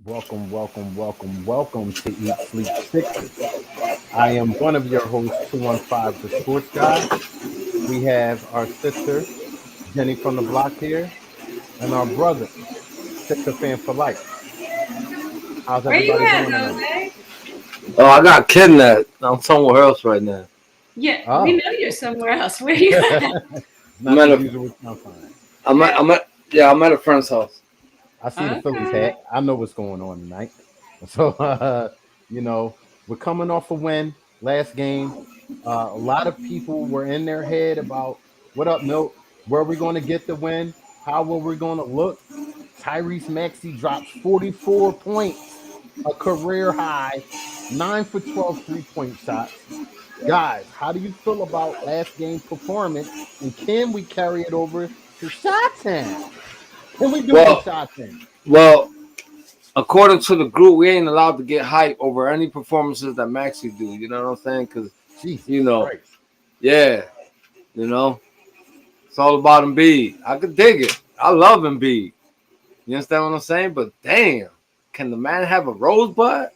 Welcome to Eat Sleep Sixes. I am one of your hosts, 215, the sports guy. We have our sister, Jenny from the block here, and our brother, Sixer fan for life. How's Where you everybody at, doing tonight? Jose? Oh, I got kidnapped. I'm somewhere else right now. Yeah, we Oh, know you're somewhere else. Where you at? it's I'm not the at a, usual confine. I'm at, Okay. I'm at, yeah, I'm at a friend's house. I see the Phillies Okay. hat. I know what's going on tonight. So, you know, we're coming off a win last game. A lot of people were in their head about what up, Milt? Where are we going to get the win? How are we going to look? Tyrese Maxey drops 44 points, a career high, 9 for 12 3-point shots. Guys, how do you feel about last game performance? And can we carry it over to Shot Town? Can we do it in Well, Shot Town? well, according to the group, we ain't allowed to get hype over any performances that Maxie do. You know what I'm saying? Because you Jesus know, Christ. yeah, you know, it's all about Embiid. I could dig it. I love Embiid. You understand what I'm saying? But damn, can the man have a rosebud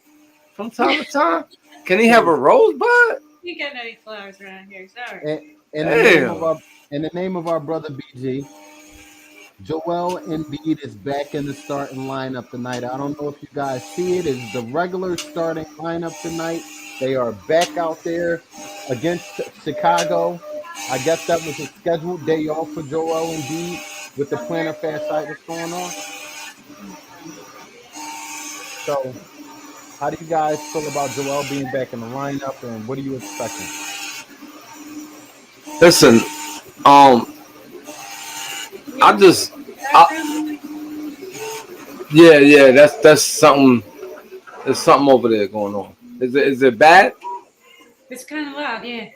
from time to time? Can he have So a rosebud? You got any flowers around here? Sorry. in, in the name of Damn. our in the name of our brother BG, Joel Embiid is back in the starting lineup tonight. I don't know if you guys see it. It's the regular starting lineup tonight. They are back out there against Chicago. I guess that was a scheduled day off for Joel Embiid with the plantar fasciitis going on. So, how do you guys feel about Joel being back in the lineup, and what are you expecting? Listen, um, You I hear just, I, background noise? yeah, that's something. There's something over there going on. Is it bad? It's kind of loud. Yeah.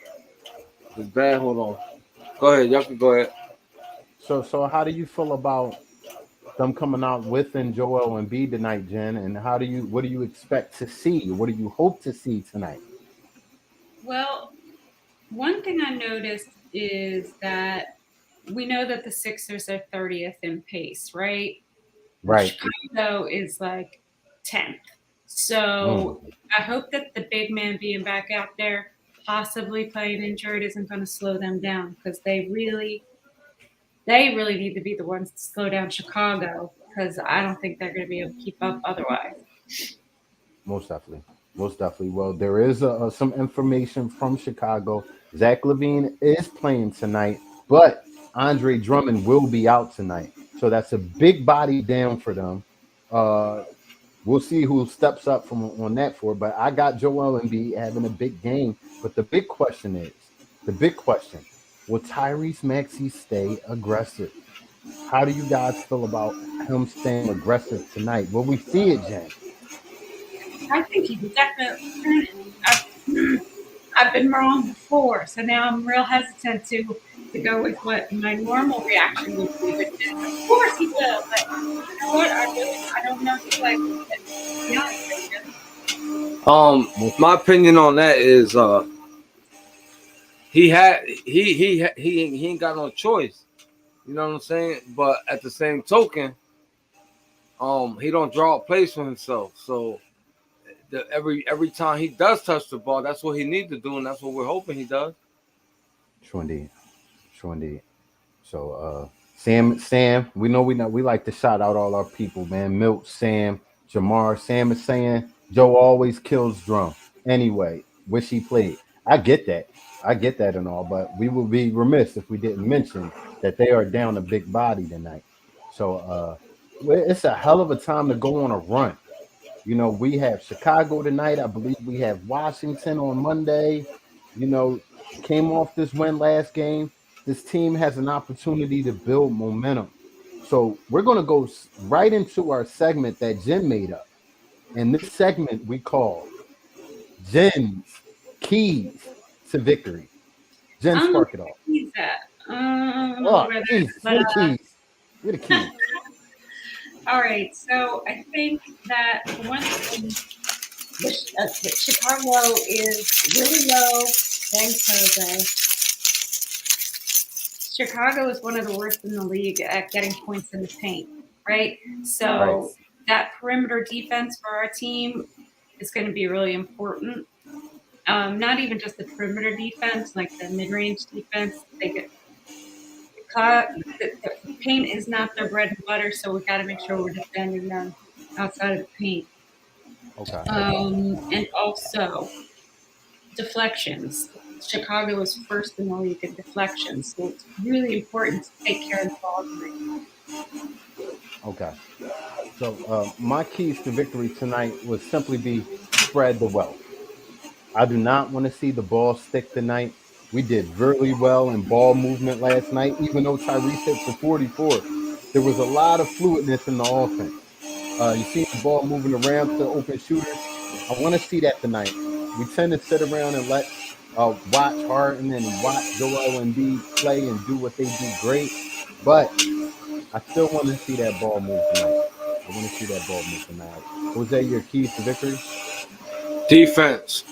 It's bad. Hold on. Go ahead. Y'all can go ahead. So how do you feel about them coming out with and Joel Embiid tonight, Jen? And what do you expect to see? What do you hope to see tonight? Well, one thing I noticed is that we know that the Sixers are 30th in pace, right? And Right. Chicago is like 10th. So Mm. I hope that the big man being back out there, possibly playing injured, isn't going to slow them down because they really need to be the ones to slow down Chicago because I don't think they're going to be able to keep up otherwise. Most definitely. Most definitely. Well, there is some information from Chicago. Zach Levine is playing tonight, but Andre Drummond will be out tonight. So that's a big body down for them. Uh, we'll see who steps up from on that for. But I got Joel Embiid having a big game. But the big question, will Tyrese Maxey stay aggressive? How do you guys feel about him staying aggressive tonight? Will we see it, Jen? I think he can definitely. I've been wrong before, so now I'm real hesitant to go with what my normal reaction would be, which is, of course he will. But you know what? I don't know till I see it. To be honest with you. Most, My opinion on that is he ain't got no choice. You know what I'm saying? But at the same token, he don't draw a place for himself. So every time he does touch the ball, that's what he needs to do, and that's what we're hoping he does. true indeed. True indeed. So Sam, we like to shout out all our people, man. Milt, Sam, Jamar. Sam is saying Joe always kills drum. Anyway, wish he played. I get that. I get that and all, but we would be remiss if we didn't mention that they are down a big body tonight. So it's a hell of a time to go on a run. You know, we have Chicago tonight. I believe we have Washington on Monday. You know, came off this win last game. This team has an opportunity to build momentum. So we're going to go right into our segment that Jen made up. And this segment we call Jen's Keys to Victory. I Jen, don't know spark it where off. he's at. I don't know Oh, where that, Jesus. but Where the keys? Where the keys? all right. So I think that for one thing, the Chicago is really low. Thanks, Jose. Chicago is one of the worst in the league at getting points in the paint, right? Right. So that perimeter defense for our team is going to be really important. Not even just the perimeter defense, like the mid-range defense. They get caught. The paint is not their bread and butter, so we got to make sure we're defending them outside of the paint. Okay. And also deflections. Chicago was first in the league in deflections, so it's really important to take care of the ball tonight. Okay. So my keys to victory tonight would simply be spread the wealth. I do not want to see the ball stick tonight. We did really well in ball movement last night, even though Tyrese hit for 44. There was a lot of fluidness in the offense. You see the ball moving around to open shooters. I want to see that tonight. We tend to sit around and let watch Harden and watch Joel Embiid play and do what they do great, but I still want to see that ball move tonight. I want to see that ball move tonight. Jose, your keys to victory? Defense,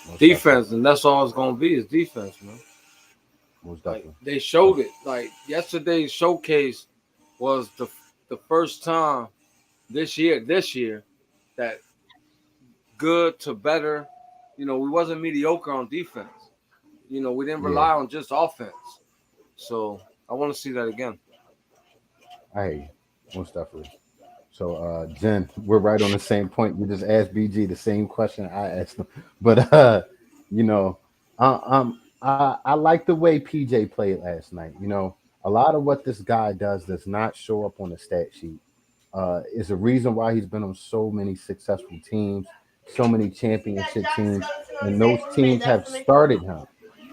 Most definitely. defense, and that's all it's gonna be is defense, man. Most Like definitely. they showed it. Like yesterday's showcase was the first time this year that good to better. We wasn't mediocre on defense. We didn't Yeah, rely on just offense. So I want to see that again. I hear you. Most definitely. So, Jen, we're right on the same point. You just asked BG the same question I asked him, but you know, I like the way PJ played last night. A lot of what this guy does not show up on the stat sheet. Is a reason why he's been on so many successful teams, so many championship teams, and those teams have started him.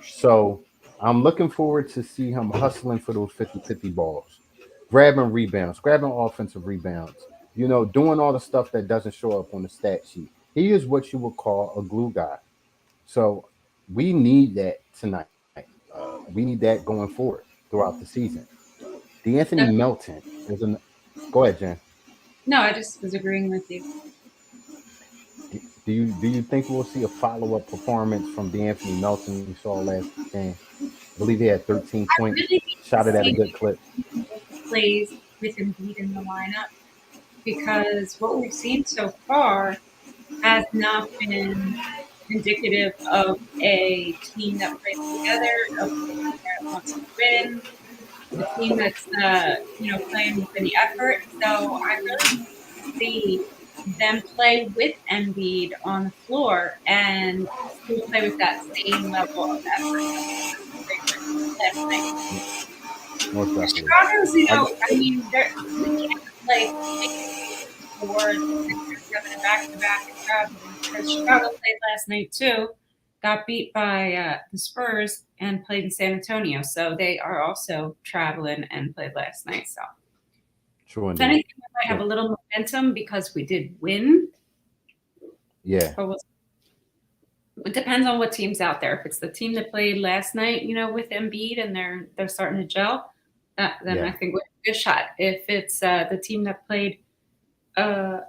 So I'm looking forward to see him hustling for those 50-50 balls, grabbing rebounds, grabbing offensive rebounds, doing all the stuff that doesn't show up on the stat sheet. He is what you would call a glue guy. So we need that tonight. We need that going forward throughout the season. D'Anthony That's, Melton is an. Go ahead, Jen. no, I just was agreeing with you. Do you think we'll see a follow up performance from D'Anthony Melton we saw last game? I believe he had 13 I points, really need shot to it at a see good clip. plays with Embiid in the lineup because what we've seen so far has not been indicative of a team that plays together, of a team that wants to win, a team that's playing with any effort. So I really need to see them play with Embiid on the floor and still play with that same level of effort that they played with last night. Most definitely. Chicago's, I got, I mean, we can't like for the Sixers having a back-to-back and traveling because Chicago played last night too. Got beat by the Spurs and played in San Antonio, so they are also traveling and played last night. So true if indeed. anything, we might have So a little momentum because we did win, yeah, but it depends on what team's out there. If it's the team that played last night, with Embiid and they're starting to gel, then I yeah. think we're a good shot. If it's the team that played uh,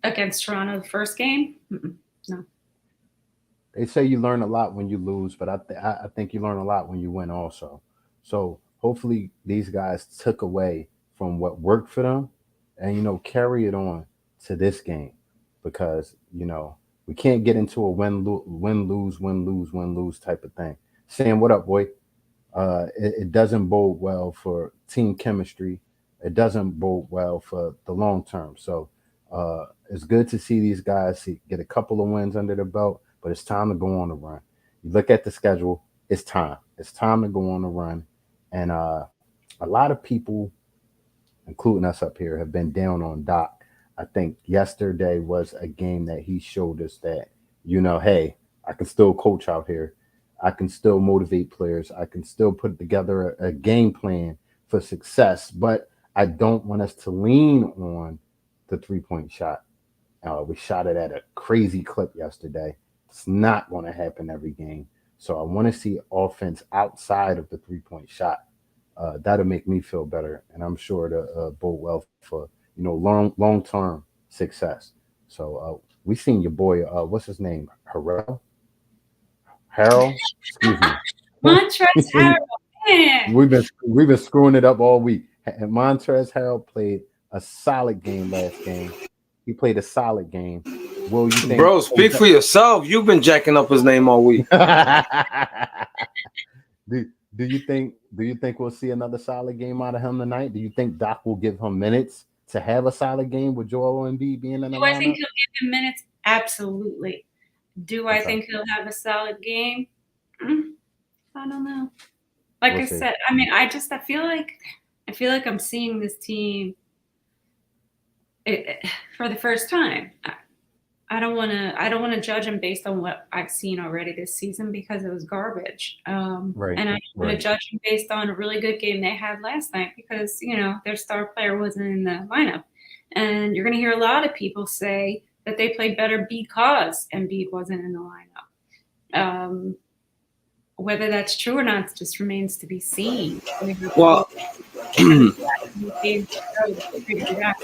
against Toronto the first game, no. They say you learn a lot when you lose, but I think you learn a lot when you win also. So hopefully these guys took away from what worked for them, and carry it on to this game, because we can't get into a win lose type of thing. Sam, what up, boy? It doesn't bode well for team chemistry. It doesn't bode well for the long term. So it's good to see these guys get a couple of wins under the belt, but it's time to go on a run. You look at the schedule, it's time. It's time to go on a run. And a lot of people, including us up here, have been down on Doc. I think yesterday was a game that he showed us that, hey, I can still coach out here. I can still motivate players. I can still put together a game plan for success, but I don't want us to lean on the 3-point shot. We shot it at a crazy clip yesterday. It's not going to happen every game. So I want to see offense outside of the 3-point shot. That'll make me feel better, and I'm sure to bode well for long term success. So we seen your boy. What's his name? Harold. Excuse me. Montrezl Harrell, man. We've been screwing it up all week. And Montrezl Harrell played a solid game last game. He played a solid game. Will you think? Bro, speak for yourself. You've been jacking up his name all week. do you think we'll see another solid game out of him tonight? Do you think Doc will give him minutes to have a solid game with Joel Embiid being in the Do I think lineup? he'll give him minutes? Absolutely. Do I Okay, think he'll have a solid game? Mm, I don't know. Like we'll I see. said, I mean, I feel like I'm seeing this team for the first time. I don't want to judge him based on what I've seen already this season because it was garbage. Right, And I don't want to right. judge him based on a really good game they had last night because their star player wasn't in the lineup. And you're going to hear a lot of people say that they played better because Embiid wasn't in the lineup. Whether that's true or not just remains to be seen. We have to Well, look at the stats and the games to show that they figured it out.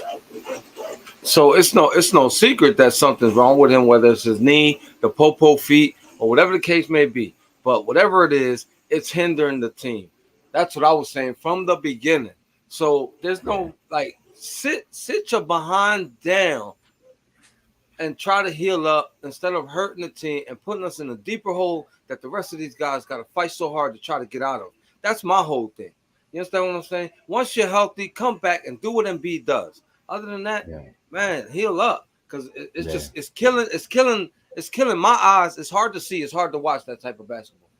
so it's no secret that something's wrong with him, whether it's his knee, the popo feet, or whatever the case may be. But whatever it is, it's hindering the team. That's what I was saying from the beginning. So there's Yeah, no like sit your behind down and try to heal up instead of hurting the team and putting us in a deeper hole that the rest of these guys got to fight so hard to try to get out of. That's my whole thing. You understand what I'm saying? Once you're healthy, come back and do what Embiid does. Other than that, yeah, man, heal up because it's yeah, just it's killing my eyes. It's hard to see. It's hard to watch that type of basketball.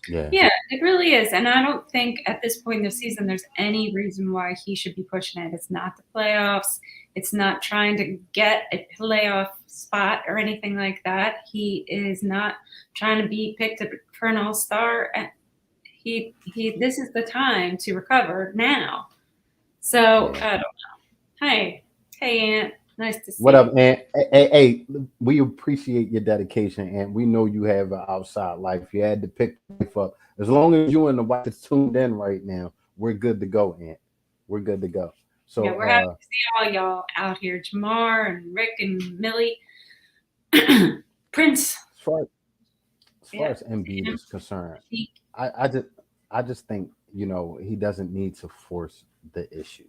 yeah, Yeah, it really is. And I don't think at this point in the season there's any reason why he should be pushing it. It's not the playoffs. It's not trying to get a playoff spot or anything like that. He is not trying to be picked up for an all-star. He this is the time to recover now. So yeah. I don't know. Hey, Aunt. Nice to What see up, you. Ant? Hey, we appreciate your dedication, and we know you have an outside life. You had to pick life up. As long as you and the wife is tuned in right now, we're good to go, Ant. We're good to go. Yeah, So, we're happy to see all y'all out here. Jamar and Rick and Millie. Prince. as far as far Yeah. as Embiid Sam, is concerned, Sheik. I just think he doesn't need to force the issue.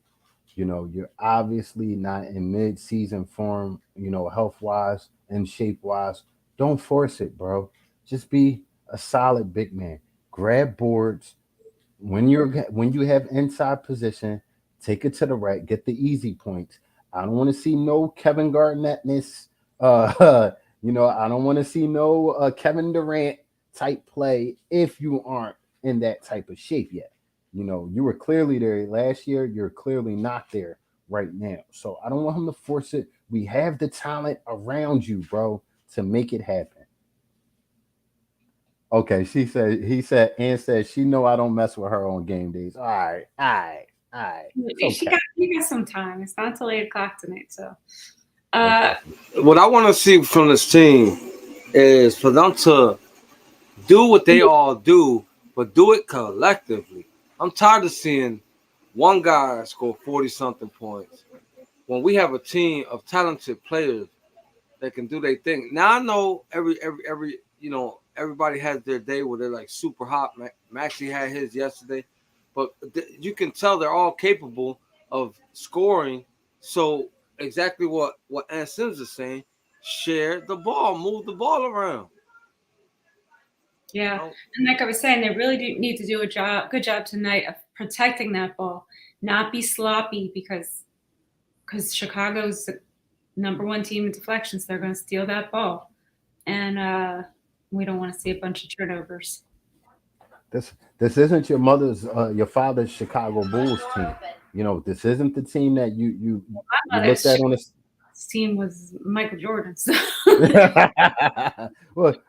You're obviously not in mid-season form. Health wise and shape wise. Don't force it, bro. Just be a solid big man. Grab boards when you have inside position. Take it to the right. Get the easy points. I don't want to see no Kevin Garnettness. I don't want to see no Kevin Durant type play if you aren't in that type of shape yet. You were clearly there last year. You're clearly not there right now. So I don't want him to force it. We have the talent around you, bro, to make it happen. Okay, he said, and said she know I don't mess with her on game days. All right. It's She okay. got you got some time. It's not till 8 o'clock tonight. So Most uh definitely. What I want to see from this team is for them to do what they all do, but do it collectively. I'm tired of seeing one guy score 40 something points when we have a team of talented players that can do their thing. Now I know every everybody has their day where they're like super hot. Maxie had his yesterday, but you can tell they're all capable of scoring. So exactly what Ann Sims is saying: share the ball, move the ball around. You yeah. know, And like I was saying, they really do need to do good job tonight of protecting that ball, not be sloppy because Chicago's the number one team in deflections. They're gonna steal that ball. And we don't want to see a bunch of turnovers. This isn't your father's Chicago Bulls team. This isn't the team that you My looked at mother's on this. team was Michael Jordan. So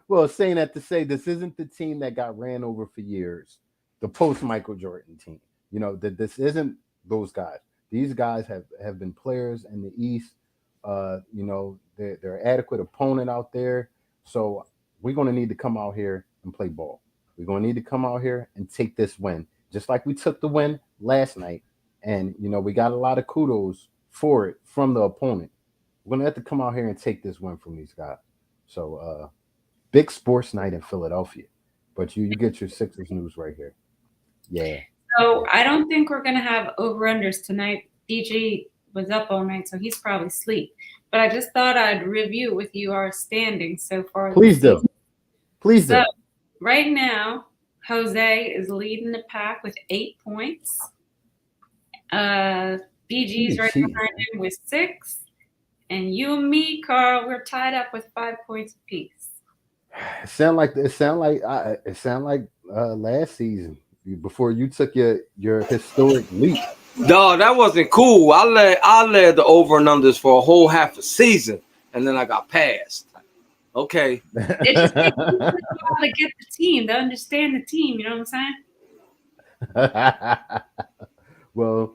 Well, saying that to say this isn't the team that got ran over for years, the post Michael Jordan team. That this isn't those guys. These guys have been players in the East. They're adequate opponent out there. So we're going to need to come out here and play ball. We're going to need to come out here and take this win, just like we took the win last night. And we got a lot of kudos for it from the opponent. We're gonna have to come out here and take this win from these guys. So big sports night in Philadelphia. But you get your Sixers news right here. Yeah. So I don't think we're gonna have over-unders tonight. DG was up all night, so he's probably asleep. But I just thought I'd review with you our standings so far this Please do. season. Please So do. right now, Jose is leading the pack with 8 points. He BG's be right cheating, behind man. him with 6. And you and me, Carl, we're tied up with 5 points apiece. It sound like last season before you took your historic leap. No, that wasn't cool. I led the over and unders for a whole half a season, and then I got passed. Okay. It just takes a while to get the team, to understand the team, you know what I'm saying? Well,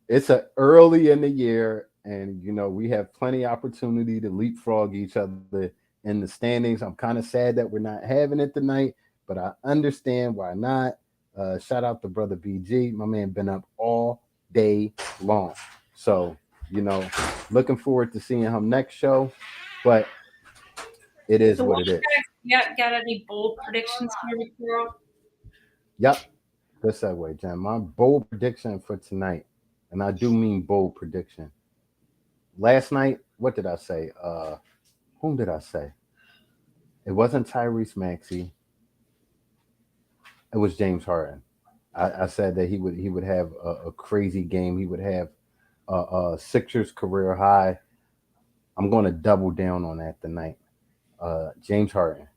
it's a early in the year, and we have plenty of opportunity to leapfrog each other in the standings. I'm kind of sad that we're not having it tonight, but I understand why not. Shout out to brother BG, my man, been up all day long, so you know, looking forward to seeing him next show. But it is So what what it is. you got any bold predictions for me, Carl? Yep, good segue, Jen. My bold prediction for tonight, and I do mean bold prediction. Last night, what did I say? Whom did I say? It wasn't Tyrese Maxey. It was James Harden. I said that he would have a crazy game. He would have a Sixers career high. I'm going to double down on that tonight. James Harden.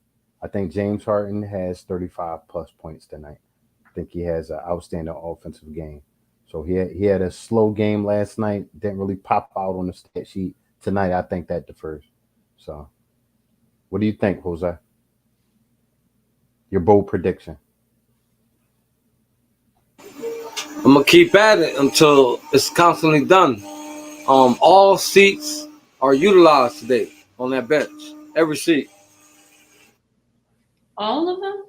I think James Harden has 35 plus points tonight. I think he has an outstanding offensive game. So he had a slow game last night. Didn't really pop out on the stat sheet tonight. I think that defers. So, what do you think, Jose? Your bold prediction. I'm gonna keep at it until it's constantly done. All seats are utilized today on that bench. Every seat. All of them?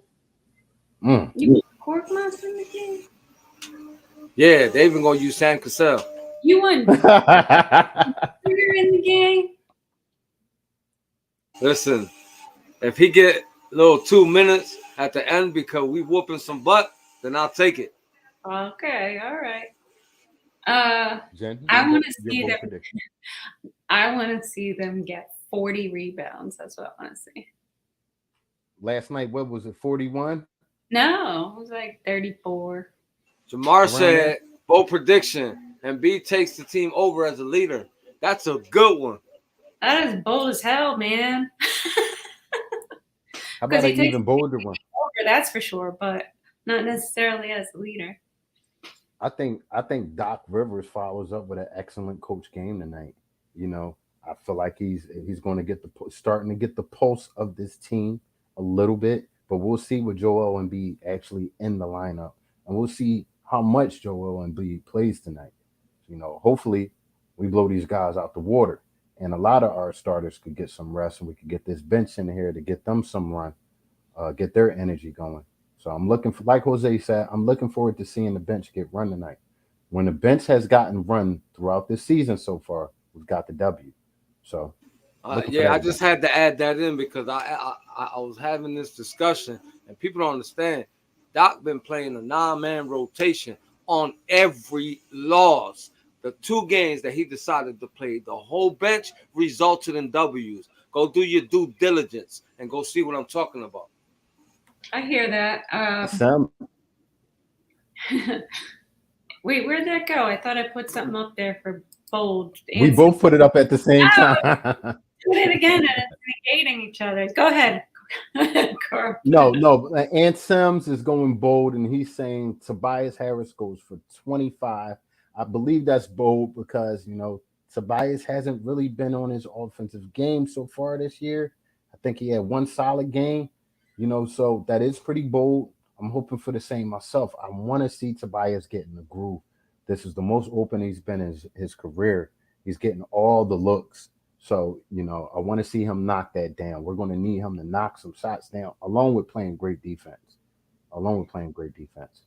Mm. You want Cork Monster in the game? Yeah, they even gonna use Sam Cassell. You want Junior in the game? Listen, if he get little 2 minutes at the end because we whooping some butt, then I'll take it. Okay, all right. Uh, Jen, I want to your see bold them. prediction. I want to see them get 40 rebounds. That's what I want to see. Last night, what was it? 41 No, it was like 34. Jamar around there. said, bold prediction, and B takes the team over as a leader. That's a good one. That is bold as hell, man. How Because about he an takes even bolder one? over, that's for sure, but not necessarily as a leader. I think Doc Rivers follows up with an excellent coach game tonight. I feel like he's going to get starting to get the pulse of this team a little bit, but we'll see with Joel Embiid actually in the lineup, and we'll see how much Joel Embiid plays tonight. Hopefully we blow these guys out the water, and a lot of our starters could get some rest, and we could get this bench in here to get them some run, get their energy going. So I'm looking for, like Jose said, I'm looking forward to seeing the bench get run tonight. When the bench has gotten run throughout this season so far, we've got the W. So looking for Yeah, that I just again. had to add that in because I was having this discussion and people don't understand. Doc been playing a 9-man rotation on every loss. The 2 games that he decided to play, the whole bench resulted in W's. Go do your due diligence and go see what I'm talking about. I hear that. Sam, Wait, where'd that go? I thought I put something up there for bold we answer. both put it up at the same Oh, time. do it again and it's negating each other. Go ahead, Carl. No. Ant Sims is going bold, and he's saying Tobias Harris goes for 25. I believe that's bold because Tobias hasn't really been on his offensive game so far this year. I think he had one solid game. So that is pretty bold. I'm hoping for the same myself. I want to see Tobias get in the groove. This is the most open he's been in his career. He's getting all the looks. So, I want to see him knock that down. We're going to need him to knock some shots down, along with playing great defense. Along with playing great defense.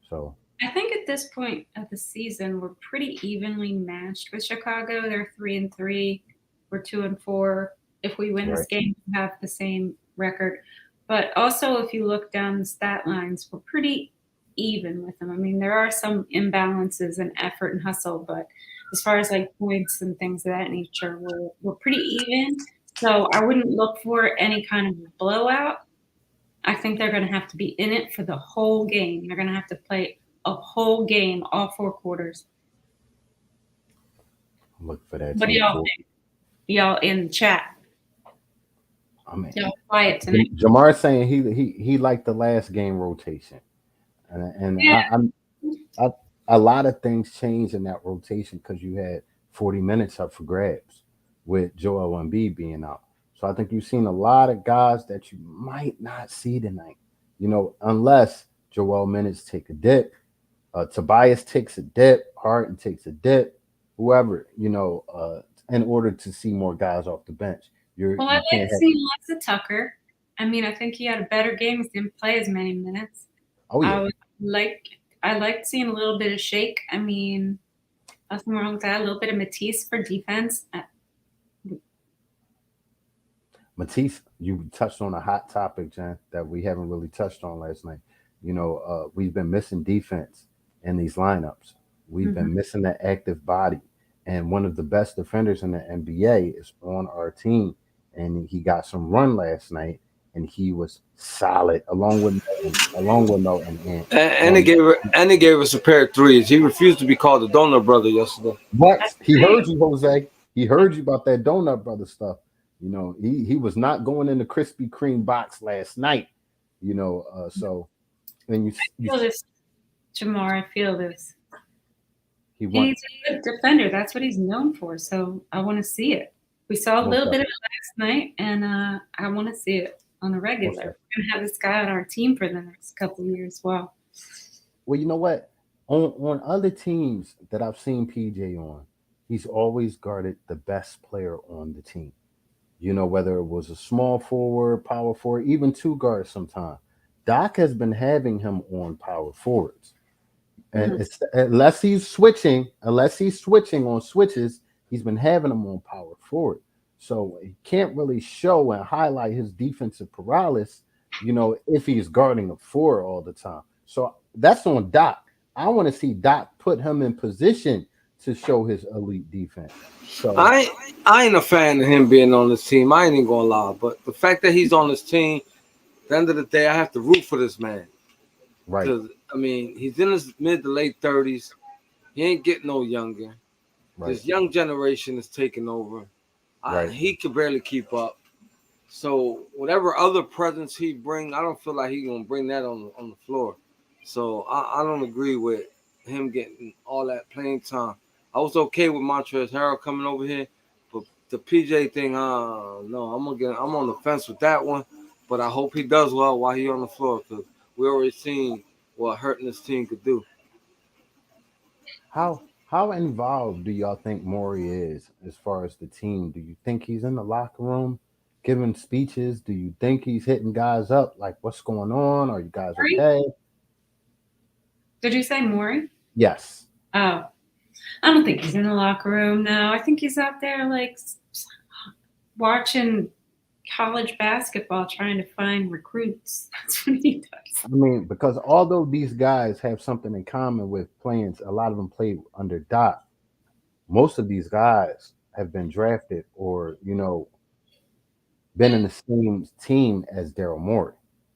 So, I think at this point of the season, we're pretty evenly matched with Chicago. They're 3-3. We're 2-4. If we win this right. game, we have the same record. But also, if you look down the stat lines, we're pretty even with them. I mean, there are some imbalances in effort and hustle, but as far as like points and things of that nature, we're pretty even. So I wouldn't look for any kind of blowout. I think they're going to have to be in it for the whole game. They're going to have to play a whole game, all four quarters. Look for that What do too. y'all For think? Y'all in the chat? I mean, Y'all quiet tonight. Jamar saying he liked the last game rotation, and Yeah. I a lot of things changed in that rotation because you had 40 minutes up for grabs with Joel Embiid being out. So I think you've seen a lot of guys that you might not see tonight. Unless Joel minutes take a dip, Tobias takes a dip, Harden takes a dip, whoever, in order to see more guys off the bench. Well, I You like can't have. seeing lots of Tucker. I mean, I think he had a better game. He didn't play as many minutes. Oh I yeah, would like I liked seeing a little bit of Shake. I mean, nothing wrong with that. A little bit of Matisse for defense. Matisse, you touched on a hot topic, Jen, that we haven't really touched on last night. We've been missing defense in these lineups. We've Mhm. been missing that active body. And one of the best defenders in the NBA is on our team. And he got some run last night, and he was solid along with Mel and Ant. And he On gave us a pair of threes. He refused to be called the donut brother yesterday. what That's he right. heard you, Jose. He heard you about that donut brother stuff. He was not going in the Krispy Kreme box last night. So and you I feel this, Jamar. I feel this. he won He's a good defender. That's what he's known for. So I want to see it. We saw a most little bit of definitely, it last night, and I want to see it on the most regular. definitely. We're gonna have this guy on our team for the next couple of years. Well, Well, you know what? On other teams that I've seen PJ on, he's always guarded the best player on the team. Whether it was a small forward, power forward, even two guards sometimes. Doc has been having him on power forwards. And mhm. unless he's switching on switches, he's been having him on power forward. So he can't really show and highlight his defensive paralysis, if he's guarding a four all the time. So that's on Doc. I want to see Doc put him in position to show his elite defense. So I I ain't a fan of him being on this team. I ain't even gonna lie, but the fact that he's on this team, at the end of the day, I have to root for this man right, because I mean he's in his mid to late 30s. He ain't getting no younger. right, This young generation is taking over. right. He could barely keep up. So whatever other presence he bring, I don't feel like he gonna bring that on the floor. So I don't agree with him getting all that playing time. I was okay with Montrezl Harrell coming over here, but the PJ thing, no, I'm on the fence with that one. But I hope he does well while he on the floor because we already seen what hurting this team could do. How involved do y'all think Maury is as far as the team? Do you think he's in the locker room giving speeches? Do you think he's hitting guys up like what's going on? Are you guys Maury? okay? Did you say Maury? Yes. Oh, I don't think he's in the locker room. No, I think he's out there like watching college basketball, trying to find recruits. That's what he does. I mean, because although these guys have something in common with playing, a lot of them play under Doc. Most of these guys have been drafted or, been in the same team as Daryl Morey.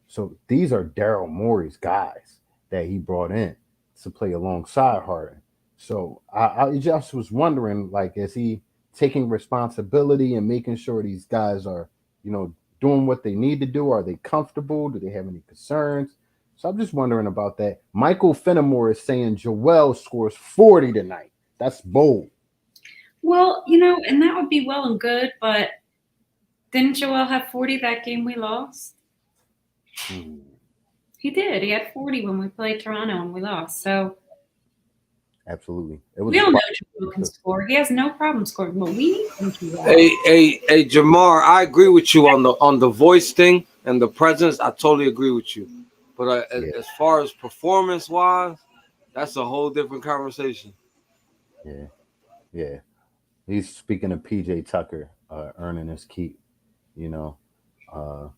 So these are Daryl Morey's guys that he brought in to play alongside Harden. So I just was wondering, like, is he taking responsibility and making sure these guys are, doing what they need to do? Are they comfortable? Do they have any concerns? So I'm just wondering about that. Michael Fenimore is saying Joel scores 40 tonight. That's bold. Well, and that would be well and good, but didn't Joel have 40 that game we lost? Hmm, He did. He had 40 when we played Toronto and we lost. So absolutely. It we was a all know clutch. Joel can score. He has no problem scoring, but we need some Joel. Hey, Jamar, I agree with you on the voice thing and the presence. I totally agree with you. But Yeah, as far as performance wise, that's a whole different conversation. yeah, yeah. He's speaking of PJ Tucker earning his keep. You know, uh,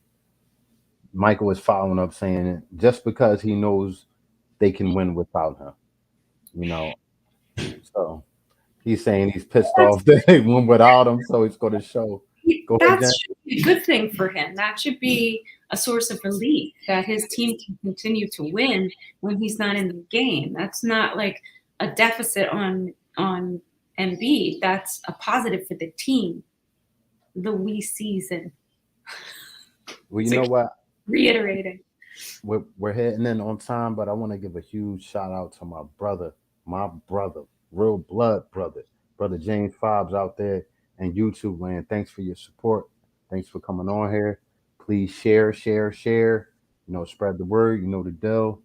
Michael is following up saying just because he knows they can win without him. You know, so he's saying he's pissed off that they won without him, so he's going to show. Go ahead, That Jen. should be a good thing for him. That should be a source of relief that his team can continue to win when he's not in the game. That's not like a deficit on Embiid. That's a positive for the team. The we season. Well, you know what? Reiterating. We're heading in on time, but I want to give a huge shout out to my brother, real blood brother, brother James Fobbs out there and YouTube land. Thanks for your support. Thanks for coming on here. Please share, share, share. You know, spread the word. You know the deal.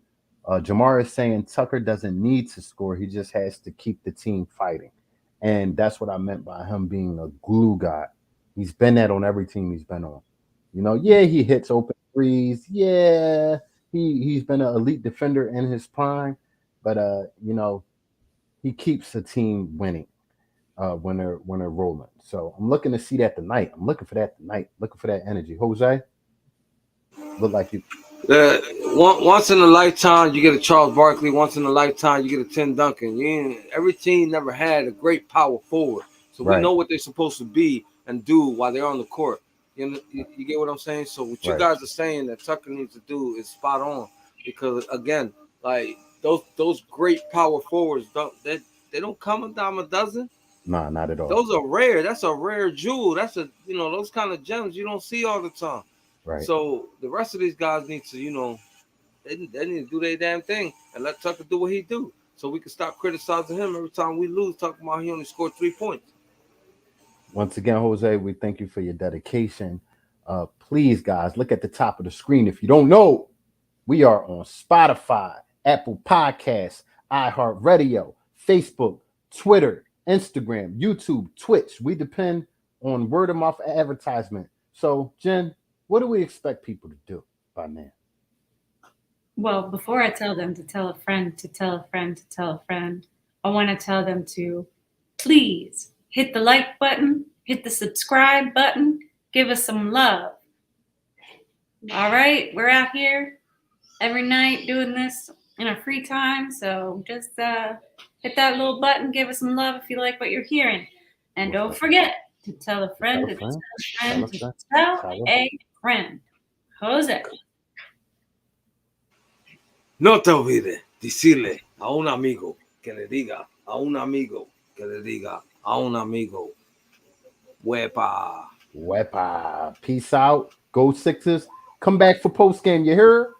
Jamar is saying Tucker doesn't need to score. He just has to keep the team fighting. And that's what I meant by him being a glue guy. He's been that on every team he's been on. You know, yeah, he hits open threes. Yeah, he's been an elite defender in his prime, but you know, he keeps the team winning when they're rolling. So I'm looking to see that tonight. I'm looking for that tonight. Looking for that energy. Jose, look like you. Once in a lifetime, you get a Charles Barkley. Once in a lifetime, you get a Tim Duncan. Every team never had a great power forward, so we Right, know what they're supposed to be and do while they're on the court. You get what I'm saying? So what you right. guys are saying that Tucker needs to do is spot on, because again, like those great power forwards they don't come a dime a dozen. Nah, not at all. Those are rare. That's a rare jewel. That's a those kind of gems you don't see all the time. Right. So the rest of these guys need to they need to do their damn thing and let Tucker do what he do, so we can stop criticizing him every time we lose, talking about he only scored 3 points. Once again, Jose, we thank you for your dedication. Please, guys, look at the top of the screen. If you don't know, we are on Spotify, Apple Podcasts, iHeartRadio, Facebook, Twitter, Instagram, YouTube, Twitch. We depend on word of mouth advertisement. So, Jen, what do we expect people to do by now? Well, before I tell them to tell a friend to tell a friend to tell a friend, I want to tell them to please hit the like button, hit the subscribe button, give us some love. All right, we're out here every night doing this in our free time, so just hit that little button, give us some love if you like what you're hearing, and don't forget to tell a Tell friend a to tell friend. a Tell friend a to friend. tell Tell a friend. Jose. No te olvides decirle a un amigo que le diga a un amigo que le diga a un amigo. Huepa. Wepa. Peace out. Go Sixers. Come back for post game. You hear?